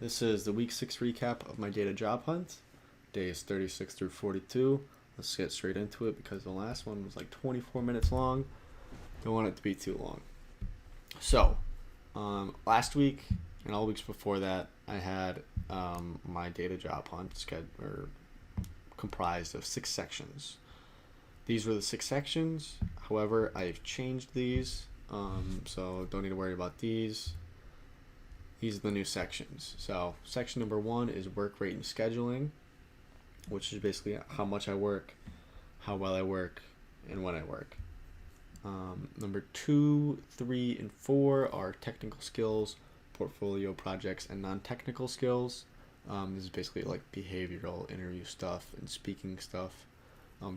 This is the week 6 recap of my data job hunt, days 36 through 42. Let's get straight into it because the last one was like 24 minutes long. Don't want it to be too long. So, last week and all weeks before that, I had my data job hunt comprised of 6 sections. These were the 6 sections. However, I've changed these, so don't need to worry about these. These are the new sections. So section number 1 is work rate and scheduling, which is basically how much I work, how well I work, and when I work. Number 2, 3, and 4 are technical skills, portfolio projects, and non-technical skills. This is basically like behavioral interview stuff and speaking stuff.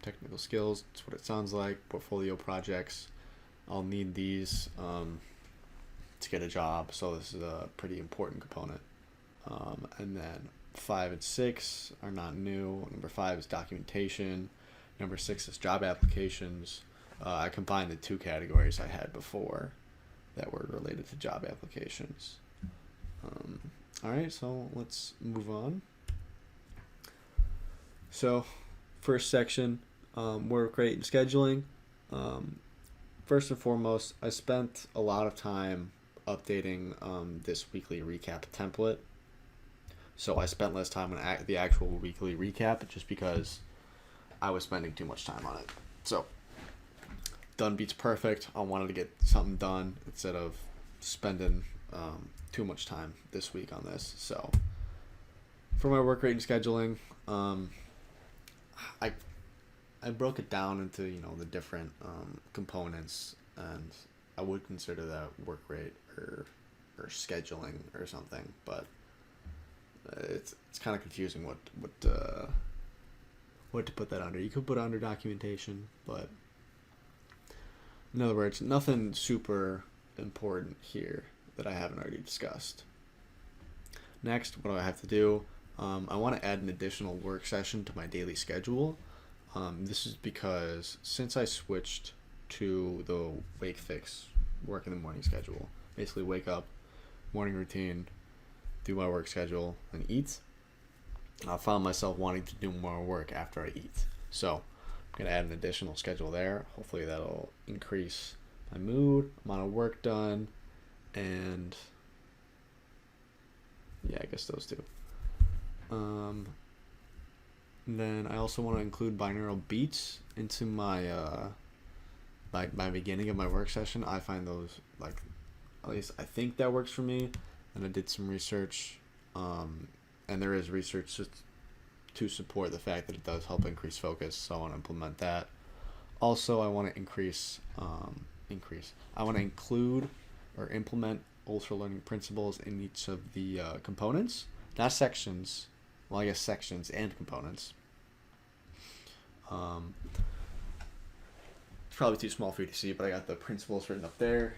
Technical skills, that's what it sounds like. Portfolio projects, I'll need these to get a job, so this is a pretty important component. And then 5 and 6 are not new. Number 5 is documentation. Number 6 is job applications. I combined the 2 categories I had before that were related to job applications. Alright, so let's move on. So, first section, work rate and scheduling. First and foremost, I spent a lot of time updating this weekly recap template. So I spent less time on the actual weekly recap just because I was spending too much time on it. So, done beats perfect. I wanted to get something done instead of spending too much time this week on this. So, for my work rate and scheduling, I broke it down into the different components, and I would consider that work rate or scheduling or something, but it's kind of confusing what to put that under. You could put it under documentation, but in other words, nothing super important here that I haven't already discussed. Next, what do I have to do? I want to add an additional work session to my daily schedule. This is because since I switched to the wake fix work in the morning schedule, basically wake up, morning routine, do my work schedule, and eat, I found myself wanting to do more work after I eat. So I'm going to add an additional schedule there. Hopefully that'll increase my mood, amount of work done, and yeah, I guess those two. And then I also want to include binaural beats into my my beginning of my work session. I find those, like, at least I think that works for me. And I did some research, and there is research to support the fact that it does help increase focus. So I want to implement that. Also, I want to I want to include or implement ultra learning principles in each of the components, not sections. Well, I guess sections and components. It's probably too small for you to see, but I got the principles written up there.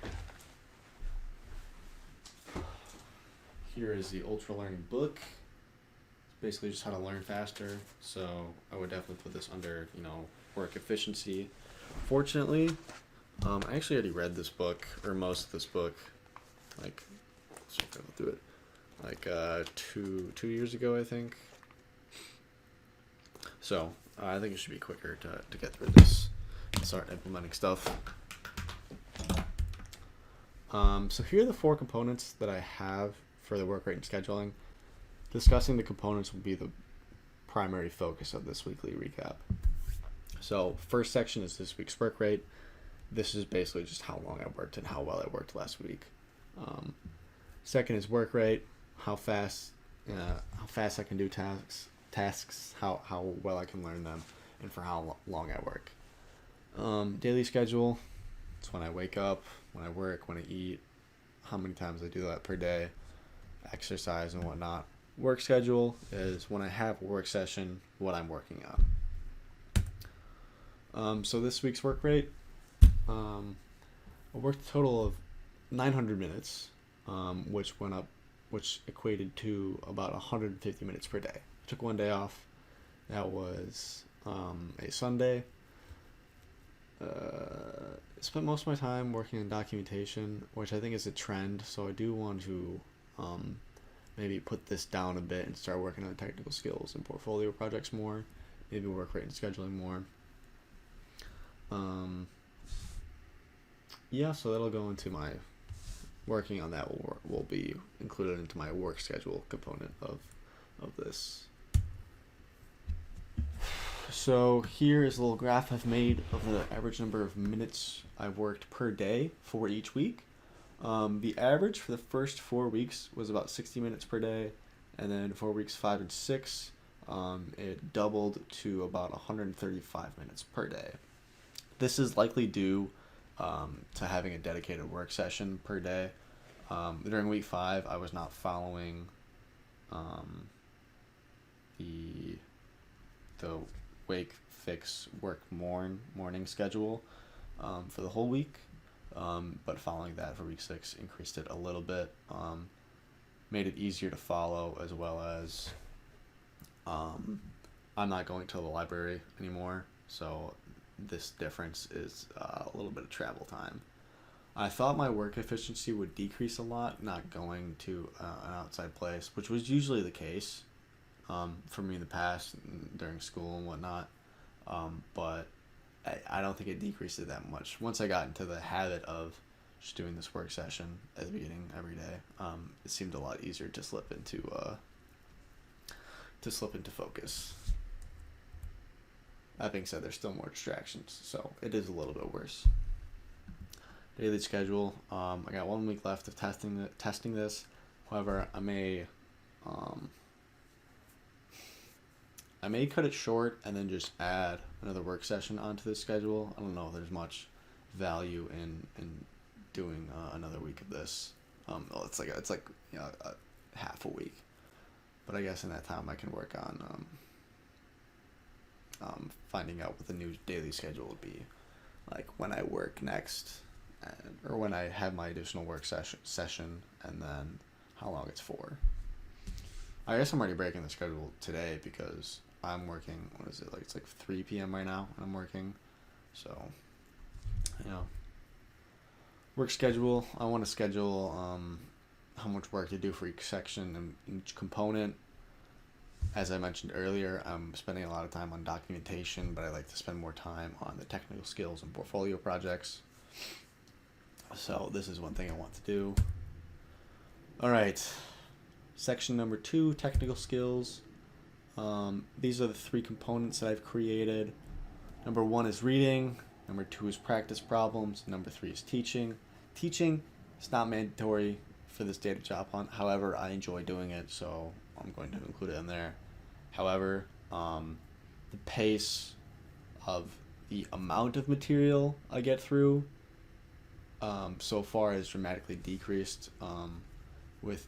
Here is the Ultra Learning book. It's basically just how to learn faster. So I would definitely put this under, work efficiency. Fortunately, I actually already read this book, or most of this book, like, let's go through it, like 2 years ago, I think. So I think it should be quicker to get through this and start implementing stuff. So here are the 4 components that I have for the work rate and scheduling. Discussing the components will be the primary focus of this weekly recap. So first section is this week's work rate. This is basically just how long I worked and how well I worked last week. Second is work rate, how fast I can do tasks, how well I can learn them, and for how long I work. Daily schedule, it's when I wake up, when I work, when I eat, how many times I do that per day, exercise and whatnot. Work schedule is when I have a work session, what I'm working on. So this week's work rate, I worked a total of 900 minutes, which equated to about 150 minutes per day. I took one day off. That was a Sunday. Spent most of my time working on documentation, which I think is a trend. So I do want to maybe put this down a bit and start working on technical skills and portfolio projects more. Maybe work rate and scheduling more. Yeah, so that'll go into my working on that will be included into my work schedule component of this. So here is a little graph I've made of the average number of minutes I've worked per day for each week. The average for the first 4 weeks was about 60 minutes per day, and then for weeks 5 and 6, it doubled to about 135 minutes per day. This is likely due to having a dedicated work session per day. During week 5, I was not following the wake fix work morning schedule for the whole week, but following that for week 6 increased it a little bit, made it easier to follow, as well as I'm not going to the library anymore, so this difference is a little bit of travel time. I thought my work efficiency would decrease a lot not going to an outside place, which was usually the case for me in the past during school and whatnot, but I don't think it decreased it that much. Once I got into the habit of just doing this work session at the beginning every day, it seemed a lot easier to slip into focus. That being said, there's still more distractions, so it is a little bit worse. Daily schedule. I got 1 week left of testing this. However, I may cut it short and then just add another work session onto the schedule. I don't know if there's much value in doing another week of this. It's like a half a week, but I guess in that time I can work on finding out what the new daily schedule would be, like when I work next, or when I have my additional work session, and then how long it's for. I guess I'm already breaking the schedule today because I'm working, what is it, like it's like 3 p.m. right now and I'm working, so, work schedule. I want to schedule how much work to do for each section and each component. As I mentioned earlier, I'm spending a lot of time on documentation, but I like to spend more time on the technical skills and portfolio projects. So this is one thing I want to do. All right, section number 2, technical skills. These are the 3 components that I've created. Number 1 is reading. Number 2 is practice problems. Number 3 is teaching. Teaching is not mandatory for this data job hunt. However, I enjoy doing it, so I'm going to include it in there. However, the pace of the amount of material I get through so far has dramatically decreased with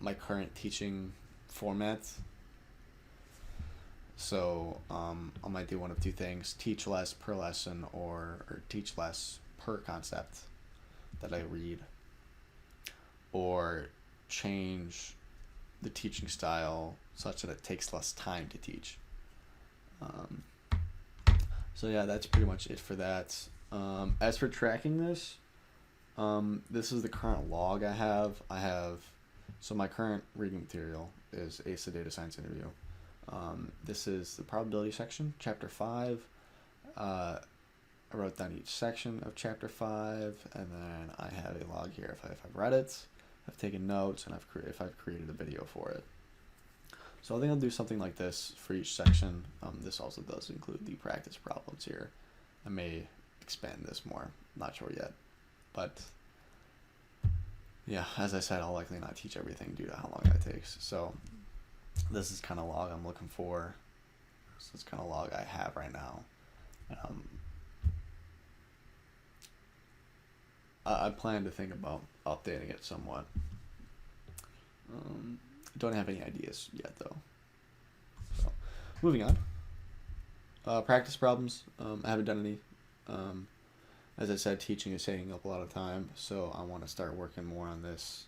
my current teaching format. So I might do one of 2 things: teach less per lesson, or teach less per concept that I read, or change the teaching style such that it takes less time to teach. So yeah, that's pretty much it for that. As for tracking this, this is the current log I have. So my current reading material is ACE Data Science Interview. This is the probability section, chapter 5. I wrote down each section of chapter 5, and then I have a log here if I've read it, I've taken notes, and if I've created a video for it. So I think I'll do something like this for each section. This also does include the practice problems here. I may expand this more, not sure yet, but yeah, as I said, I'll likely not teach everything due to how long that takes. So this is kind of log I'm looking for. This is kind of log I have right now. I plan to think about updating it somewhat. Don't have any ideas yet though. So, moving on. Practice problems. I haven't done any. As I said, teaching is taking up a lot of time, so I want to start working more on this.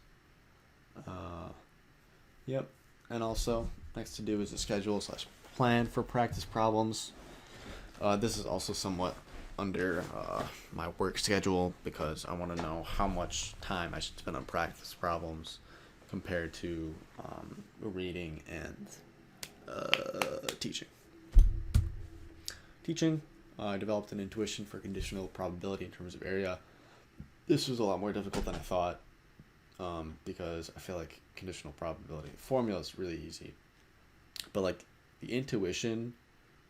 Yep. And also, next to do is a schedule / plan for practice problems. This is also somewhat under my work schedule because I want to know how much time I should spend on practice problems compared to reading and teaching. Teaching, I developed an intuition for conditional probability in terms of area. This was a lot more difficult than I thought, because I feel like conditional probability formula is really easy, but like the intuition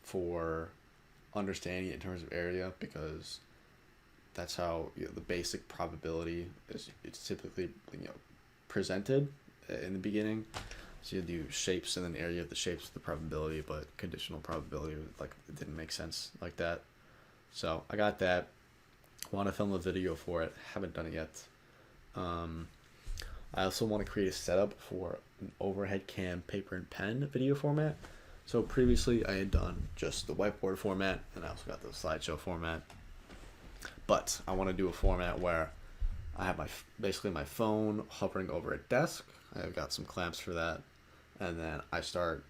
for understanding it in terms of area, because that's how the basic probability is. It's typically presented in the beginning. So you do shapes and then area of the shapes of the probability, but conditional probability, like, it didn't make sense like that. So I got that. Want to film a video for it. Haven't done it yet. I also want to create a setup for an overhead cam paper and pen video format. So previously I had done just the whiteboard format, and I also got the slideshow format. But I want to do a format where I have basically my phone hovering over a desk. I've got some clamps for that, and then I start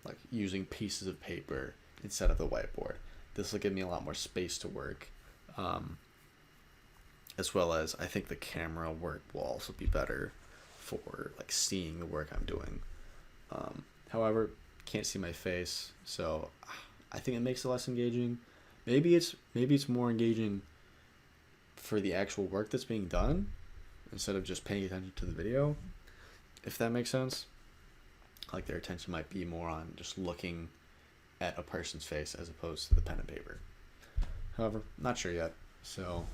like using pieces of paper instead of the whiteboard. This will give me a lot more space to work, as well as I think the camera work will also be better for like seeing the work I'm doing. However, can't see my face, so I think it makes it less engaging. Maybe it's more engaging for the actual work that's being done instead of just paying attention to the video, if that makes sense. Like, their attention might be more on just looking at a person's face as opposed to the pen and paper. However, not sure yet, so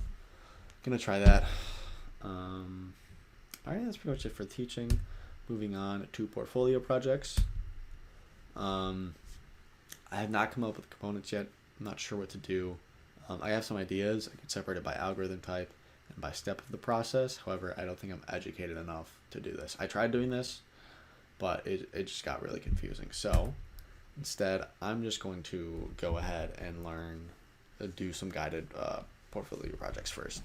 gonna try that. Alright, that's pretty much it for teaching. Moving on to portfolio projects. I have not come up with components yet. I'm not sure what to do. I have some ideas. I can separate it by algorithm type and by step of the process. However, I don't think I'm educated enough to do this. I tried doing this, but it just got really confusing. So instead, I'm just going to go ahead and do some guided portfolio projects first.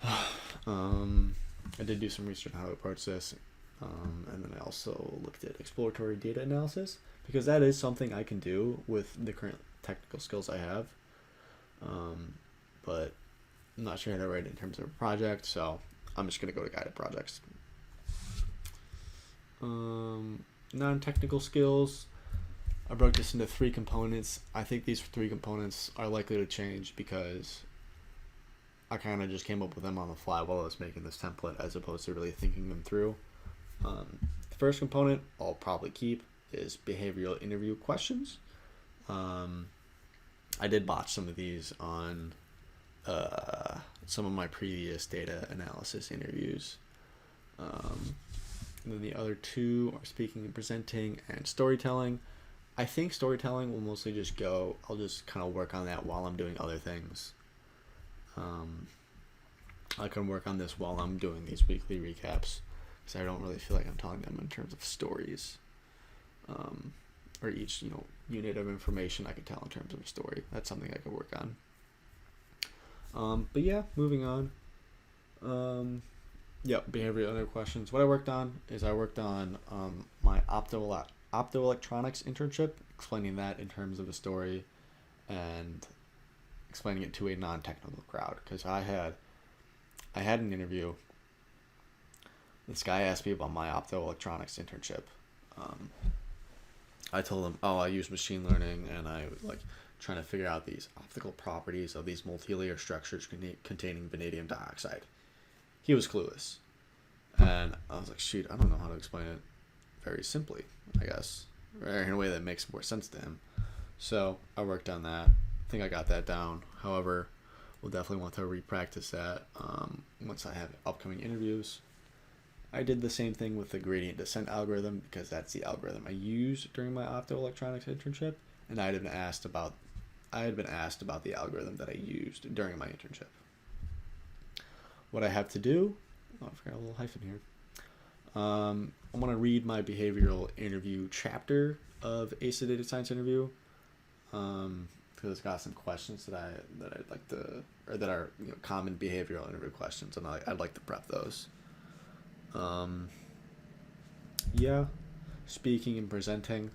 I did do some research on how to approach this, and then I also looked at exploratory data analysis, because that is something I can do with the current technical skills I have, but I'm not sure how to write it in terms of a project, so I'm just going to go to guided projects. Non-technical skills, I broke this into 3 components. I think these 3 components are likely to change because I kind of just came up with them on the fly while I was making this template, as opposed to really thinking them through. The first component I'll probably keep is behavioral interview questions. I did botch some of these on some of my previous data analysis interviews. And then the other 2 are speaking and presenting and storytelling. I think storytelling will mostly just go, I'll just kind of work on that while I'm doing other things. I can work on this while I'm doing these weekly recaps, because I don't really feel like I'm telling them in terms of stories, or each unit of information I can tell in terms of a story. That's something I could work on. But yeah, moving on. Behavioral other questions. What I worked on is my optoelectronics internship, explaining that in terms of a story and explaining it to a non-technical crowd, because I had an interview. This guy asked me about my optoelectronics internship. I told him, I use machine learning, and I was like trying to figure out these optical properties of these multi-layer structures containing vanadium dioxide. He was clueless, and I was like, shoot, I don't know how to explain it very simply, I guess, or in a way that makes more sense to him. So I worked on that. I think I got that down. However, we'll definitely want to re-practice that once I have upcoming interviews. I did the same thing with the gradient descent algorithm, because that's the algorithm I used during my optoelectronics internship, and I had been asked about the algorithm that I used during my internship. What I have to do, I forgot a little hyphen here. I'm going to read my behavioral interview chapter of Ace the Data Science Interview, because it's got some questions that I'd like to, or that are common behavioral interview questions, and I'd like to prep those. Speaking and presenting.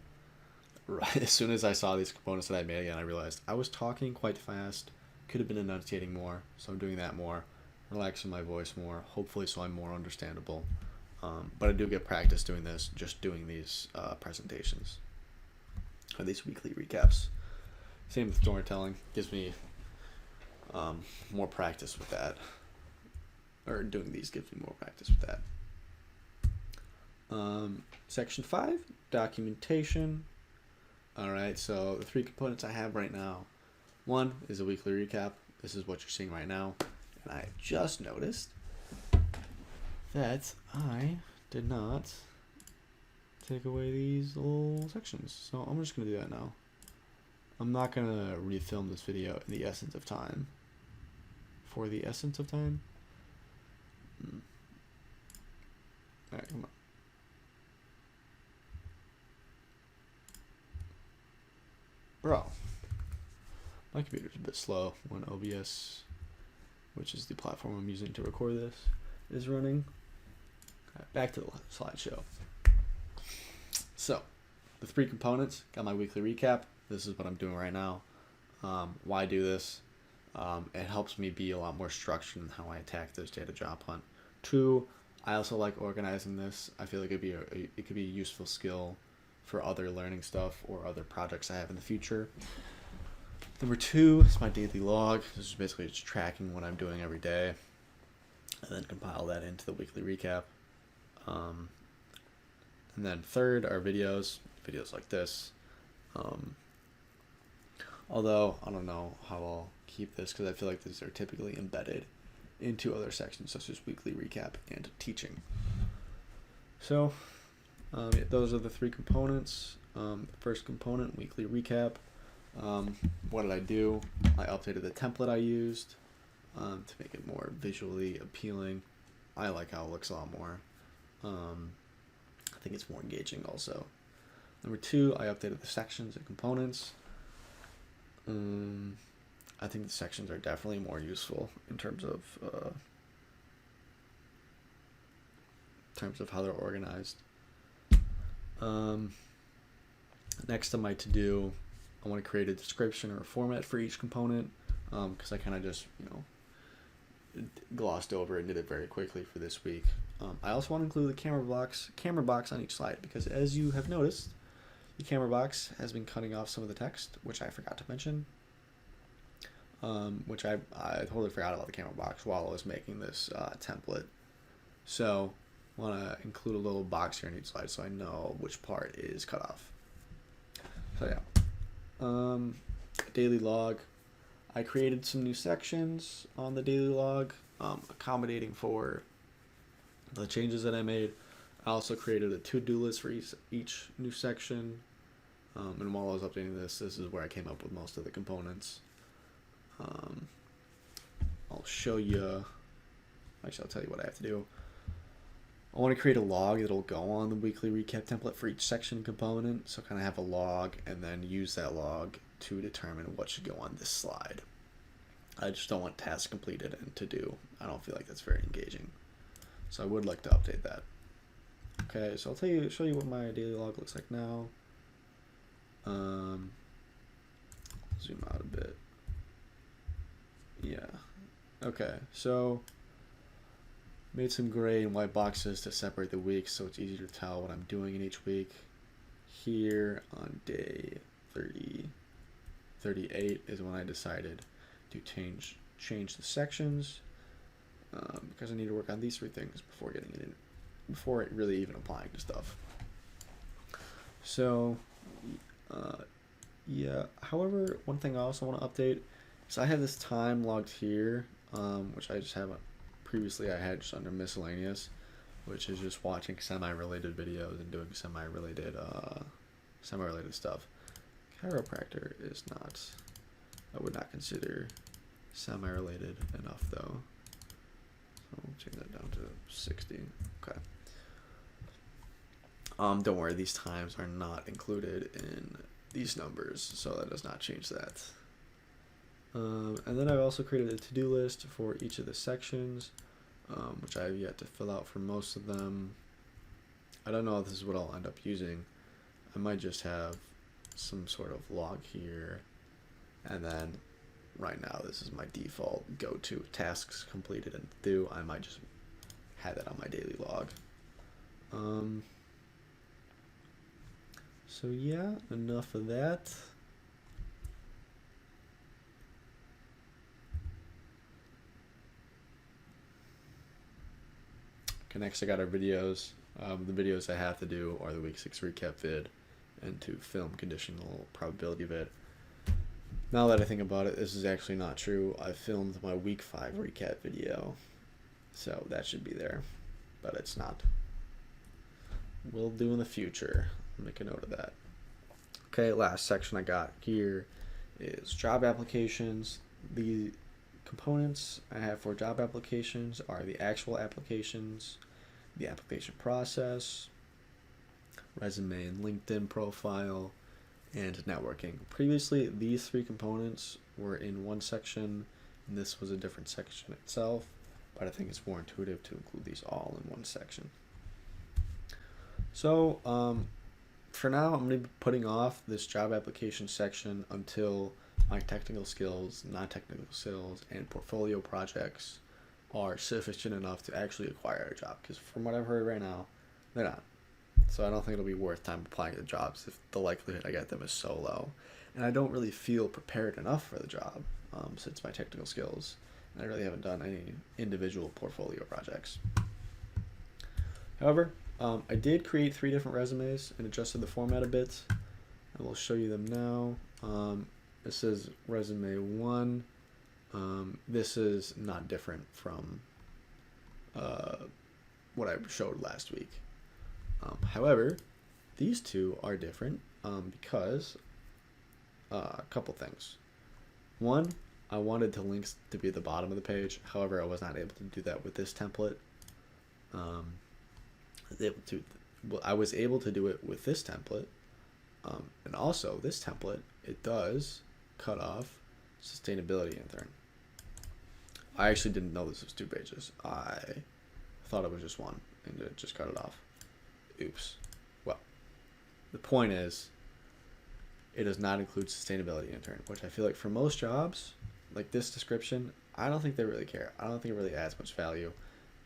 Right as soon as I saw these components that I made again, I realized I was talking quite fast. Could have been enunciating more, so I'm doing that more. relaxing my voice more, hopefully so I'm more understandable. But I do get practice doing this, just doing these presentations, or these weekly recaps. Same with storytelling, gives me more practice with that, or doing these gives me more practice with that. Section 5, documentation. Alright, so the 3 components I have right now. One is a weekly recap. This is what you're seeing right now. And I just noticed that I did not take away these little sections. So I'm just going to do that now. I'm not going to refilm this video in the essence of time. For the essence of time? Alright, come on. Bro, my computer's a bit slow when OBS, which is the platform I'm using to record this, is running. Right, back to the slideshow. So, the 3 components, got my weekly recap. This is what I'm doing right now. Why do this? It helps me be a lot more structured in how I attack this data job hunt. 2, I also like organizing this. I feel like it could be a useful skill for other learning stuff or other projects I have in the future. Number 2 is my daily log. This is basically just tracking what I'm doing every day, and then compile that into the weekly recap. And then 3rd are videos like this. Although I don't know how I'll keep this because I feel like these are typically embedded into other sections such as weekly recap and teaching. So yeah, those are the 3 components. First component, weekly recap. What did I do? I updated the template I used to make it more visually appealing. I like how it looks a lot more. I think it's more engaging also. Number 2, I updated the sections and components. I think the sections are definitely more useful in terms of how they're organized. Next on my to-do, I want to create a description or a format for each component, because I kind of just, glossed over and did it very quickly for this week. I also want to include the camera box on each slide, because as you have noticed, the camera box has been cutting off some of the text, which I forgot to mention. Which I totally forgot about the camera box while I was making this template. So I want to include a little box here in each slide so I know which part is cut off. So yeah. Daily log. I created some new sections on the daily log, accommodating for the changes that I made. I also created a to-do list for each new section. And while I was updating this is where I came up with most of the components. I'll show you, actually I'll tell you what I have to do. I want to create a log that'll go on the weekly recap template for each section component. So kind of have a log and then use that log to determine what should go on this slide. I just don't want tasks completed and to do. I don't feel like that's very engaging. So I would like to update that. Okay, so I'll show you what my daily log looks like now. Zoom out a bit. Yeah. Okay, so made some gray and white boxes to separate the weeks so it's easier to tell what I'm doing in each week. Here on day 38 is when I decided to change the sections, because I need to work on these 3 things before getting it in, before it really even applying to stuff. So yeah, however, one thing I also want to update is I have this time logged here, which I just haven't previously. I had just under miscellaneous, which is just watching semi-related videos and doing semi-related stuff. Chiropractor is not, I would not consider semi-related enough though. So I'll change that down to 60. Okay. Don't worry, these times are not included in these numbers, so that does not change that. And then I've also created a to-do list for each of the sections, which I have yet to fill out for most of them. I don't know if this is what I'll end up using. I might just have some sort of log here, and then right now this is my default go-to tasks completed and through. I might just have that on my daily log. So yeah, enough of that. Okay, next I got our videos. The videos I have to do are the week 6 recap vid and 2 film conditional probability vid. Now that I think about it, this is actually not true. I filmed my week 5 recap video, so that should be there, but it's not. We'll do in the future. I'll make a note of that. Okay, last section I got here is job applications. The components I have for job applications are the actual applications, the application process, resume and LinkedIn profile, and networking. Previously, these 3 components were in one section, and this was a different section itself, but I think it's more intuitive to include these all in one section. So, for now, I'm going to be putting off this job application section until my technical skills, non-technical skills, and portfolio projects are sufficient enough to actually acquire a job. Because from what I've heard right now, they're not. So I don't think it'll be worth time applying to jobs if the likelihood I get them is so low. And I don't really feel prepared enough for the job since my technical skills. And I really haven't done any individual portfolio projects. However, I did create 3 different resumes and adjusted the format a bit. I will show you them now. This is resume 1. This is not different from what I showed last week. However, these 2 are different because a couple things. One, I wanted the links to be at the bottom of the page. However, I was not able to do that with this template. I was able to do it with this template, and also this template, it does cut off sustainability intern. I actually didn't know this was 2 pages. I thought it was just 1, and it just cut it off. Oops. Well, the point is, it does not include sustainability intern, which I feel like for most jobs, like this description, I don't think they really care. I don't think it really adds much value.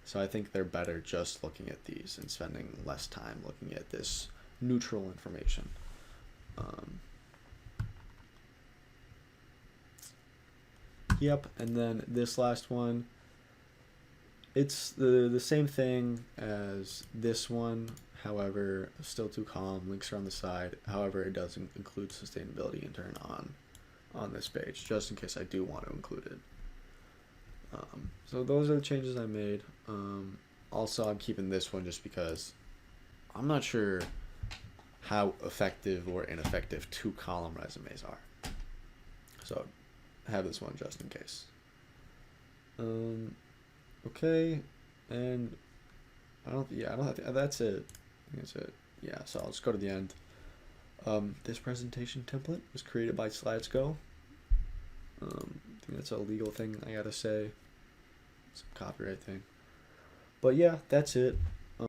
So I think they're better just looking at these and spending less time looking at this neutral information. Yep, and then this last one, it's the same thing as this one. However, still 2 column, links are on the side. However, it doesn't include sustainability intern on this page, just in case I do want to include it. So those are the changes I made. Also, I'm keeping this one just because I'm not sure how effective or ineffective 2 column resumes are. So have this one just in case. Okay, and that's it. I think that's it. Yeah, so I'll just go to the end. This presentation template was created by SlidesGo. I think that's a legal thing I gotta say. It's a copyright thing. But yeah, that's it.